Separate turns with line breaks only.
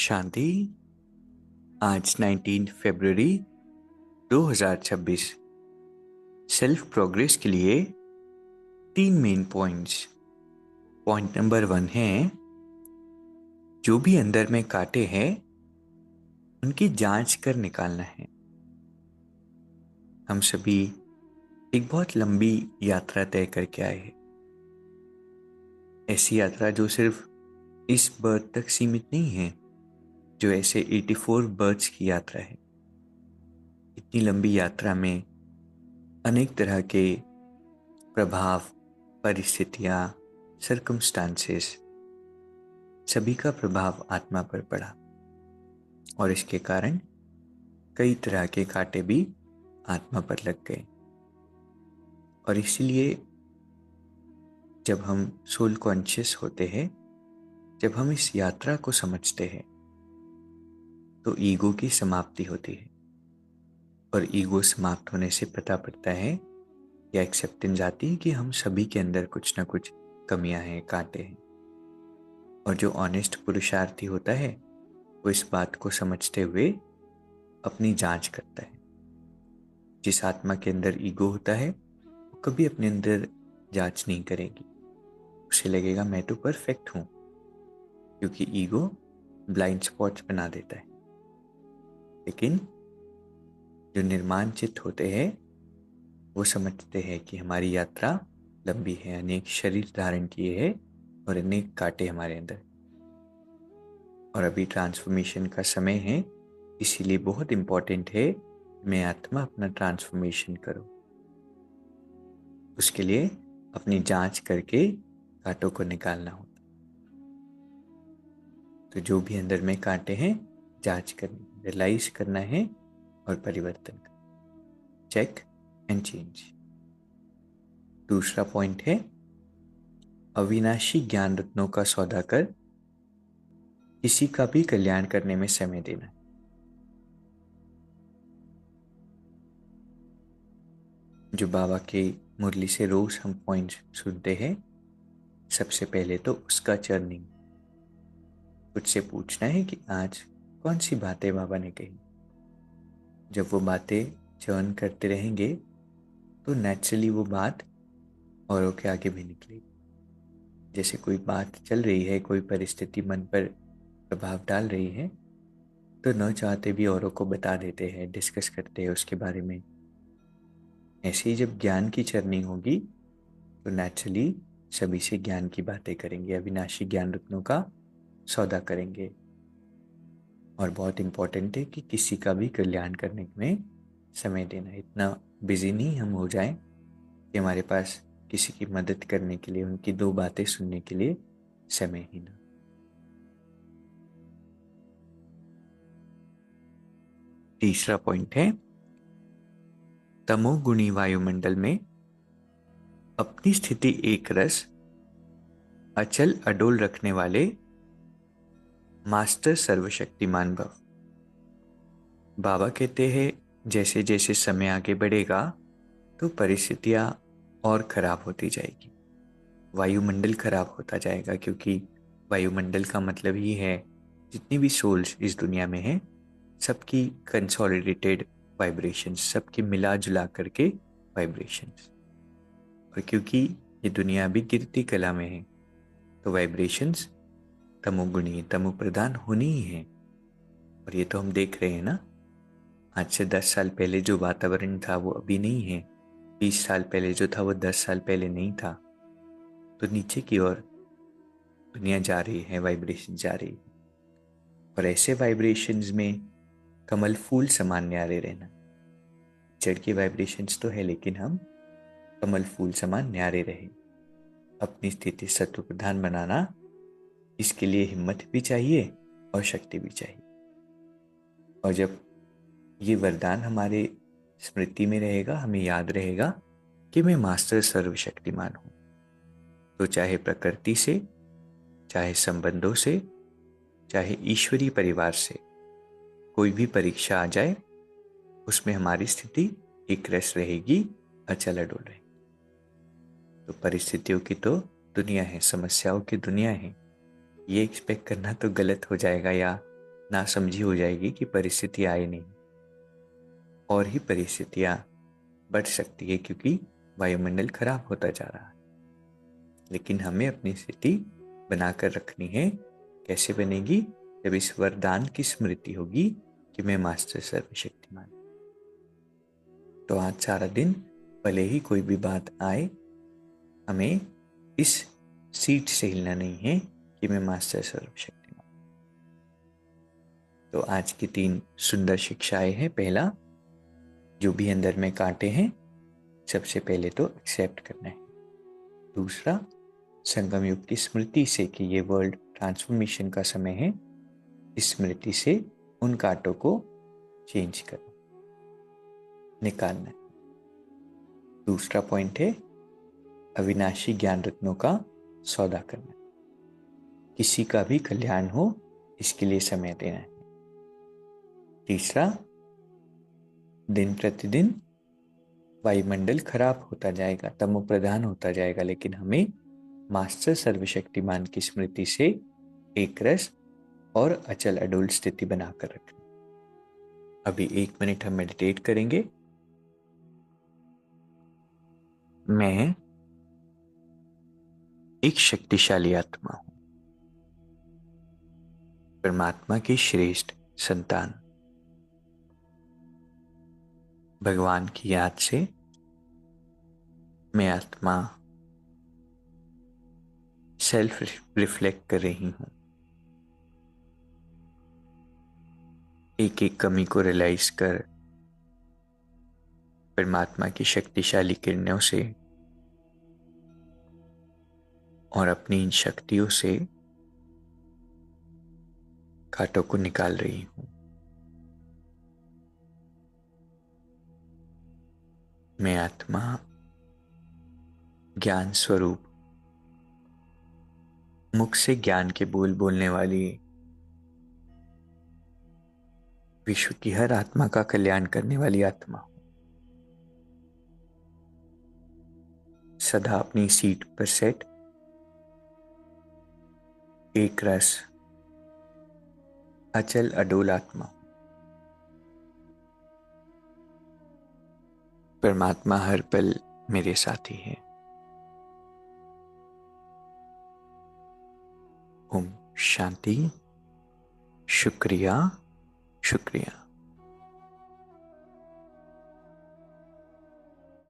शांति। आज 19 फरवरी 2026 self progress के लिए 3 मेन पॉइंट्स। पॉइंट नंबर 1 है, जो भी अंदर में कांटे हैं उनकी जांच कर निकालना है। हम सभी एक बहुत लंबी यात्रा तय करके आए हैं। ऐसी यात्रा जो सिर्फ इस बर्थ तक सीमित नहीं है, जो ऐसे 84 बर्थ्स की यात्रा है। इतनी लंबी यात्रा में अनेक तरह के प्रभाव, परिस्थितियां, सर्कमस्टांसेस, सभी का प्रभाव आत्मा पर पड़ा और इसके कारण कई तरह के कांटे भी आत्मा पर लग गए। और इसीलिए जब हम सोल कॉन्शियस होते हैं, जब हम इस यात्रा को समझते हैं, तो ईगो की समाप्ति होती है। और ईगो समाप्त होने से पता पड़ता है या एक्सेप्टेंस आती है कि हम सभी के अंदर कुछ ना कुछ कमियां हैं, कांटे हैं। और जो ऑनेस्ट पुरुषार्थी होता है वो इस बात को समझते हुए अपनी जांच करता है। जिस आत्मा के अंदर ईगो होता है वो कभी अपने अंदर जांच नहीं करेगी। उसे लगेगा मैं तो परफेक्ट हूं, क्योंकि ईगो ब्लाइंड स्पॉट्स बना देता है। लेकिन जो निर्माण चित्त होते हैं वो समझते हैं कि हमारी यात्रा लंबी है, अनेक शरीर धारण किए हैं और अनेक कांटे हमारे अंदर। और अभी ट्रांसफॉर्मेशन का समय है, इसीलिए बहुत इंपॉर्टेंट है मैं आत्मा अपना ट्रांसफॉर्मेशन करूं। उसके लिए अपनी जांच करके कांटों को निकालना होता। तो जो भी अंदर में कांटे हैं, जांच करनी, रियलाइज करना है और परिवर्तन करना। Check and change. दूसरा पॉइंट है, अविनाशी ज्ञान रत्नों का सौदा कर किसी का भी कल्याण करने में समय देना। जो बाबा के मुरली से रोज हम पॉइंट सुनते हैं, सबसे पहले तो उसका चर्निंग। खुद से पूछना है कि आज कौन सी बातें बाबा ने कही। जब वो बातें चर्न करते रहेंगे तो नेचुरली वो बात औरों के आगे भी निकलेगी। जैसे कोई बात चल रही है, कोई परिस्थिति मन पर प्रभाव डाल रही है, तो न चाहते भी औरों को बता देते हैं, डिस्कस करते हैं उसके बारे में। ऐसे ही जब ज्ञान की चर्निंग होगी तो नेचुरली सभी से ज्ञान की बातें करेंगे, अविनाशी ज्ञान रत्नों का सौदा करेंगे। और बहुत इंपॉर्टेंट है कि किसी का भी कल्याण करने में समय देना। इतना बिजी नहीं हम हो जाएं कि हमारे पास किसी की मदद करने के लिए, उनकी दो बातें सुनने के लिए समय ही ना। तीसरा पॉइंट है, तमोगुणी वायुमंडल में अपनी स्थिति एक रस अचल अडोल रखने वाले मास्टर सर्वशक्तिमान भव। बाबा कहते हैं जैसे जैसे समय आगे बढ़ेगा तो परिस्थितियां और खराब होती जाएगी, वायुमंडल खराब होता जाएगा। क्योंकि वायुमंडल का मतलब ही है जितनी भी सोल्स इस दुनिया में हैं, सबकी कंसोलिडेटेड वाइब्रेशंस, सबकी मिला जुला करके वाइब्रेशंस। और क्योंकि ये दुनिया अभी गिरती कला में है, तो वाइब्रेशंस तमोगुणी, तमो प्रधान होनी ही है। और ये तो हम देख रहे हैं ना, आज से 10 साल पहले जो वातावरण था वो अभी नहीं है। 20 साल पहले जो था वो 10 साल पहले नहीं था। तो नीचे की ओर दुनिया जा रही है, वाइब्रेशन जा रही है। और ऐसे वाइब्रेशंस में कमल फूल समान न्यारे रहना। जड़ की वाइब्रेशंस तो है, लेकिन हम कमल फूल समान न्यारे रहे। अपनी स्थिति सत्व प्रधान बनाना, इसके लिए हिम्मत भी चाहिए और शक्ति भी चाहिए। और जब ये वरदान हमारे स्मृति में रहेगा, हमें याद रहेगा कि मैं मास्टर सर्वशक्तिमान हूं, तो चाहे प्रकृति से, चाहे संबंधों से, चाहे ईश्वरीय परिवार से कोई भी परीक्षा आ जाए, उसमें हमारी स्थिति एक रस रहेगी, अचल अडोल रहेगी। तो परिस्थितियों की तो दुनिया है, समस्याओं की दुनिया है, ये एक्सपेक्ट करना तो गलत हो जाएगा या नासमझी हो जाएगी कि परिस्थिति आए नहीं, और ही परिस्थितियां बढ़ सकती है क्योंकि वायुमंडल खराब होता जा रहा है। लेकिन हमें अपनी स्थिति बनाकर रखनी है। कैसे बनेगी? जब इस वरदान की स्मृति होगी कि मैं मास्टर सर्वशक्तिमान। तो आज सारा दिन भले ही कोई भी बात आए, हमें इस सीट से हिलना नहीं है कि मैं मास्टर सर्वशक्तिमान। तो आज की 3 सुंदर शिक्षाएं हैं। पहला, जो भी अंदर में कांटे हैं सबसे पहले तो एक्सेप्ट करना है। दूसरा, संगम युग की स्मृति से कि ये वर्ल्ड ट्रांसफॉर्मेशन का समय है, इस स्मृति से उन कांटों को चेंज करना, निकालना है। दूसरा पॉइंट है अविनाशी ज्ञान रत्नों का सौदा करना, किसी का भी कल्याण हो इसके लिए समय देना है। तीसरा, दिन प्रतिदिन वायुमंडल खराब होता जाएगा, तमो प्रधान होता जाएगा, लेकिन हमें मास्टर सर्वशक्तिमान की स्मृति से एक रस और अचल अडोल स्थिति बनाकर रखना। अभी 1 मिनट हम मेडिटेट करेंगे। मैं एक शक्तिशाली आत्मा हूं, परमात्मा की श्रेष्ठ संतान। भगवान की याद से मैं आत्मा सेल्फ रिफ्लेक्ट कर रही हूं। एक एक कमी को रियलाइज कर परमात्मा की शक्तिशाली किरणों से और अपनी इन शक्तियों से कांटों को निकाल रही हूं। मैं आत्मा ज्ञान स्वरूप, मुख से ज्ञान के बोल बोलने वाली, विश्व की हर आत्मा का कल्याण करने वाली आत्मा हूं। सदा अपनी सीट पर सेट, एक रस अचल अडोल आत्मा। परमात्मा हर पल मेरे साथी है। ओम शांति। शुक्रिया, शुक्रिया।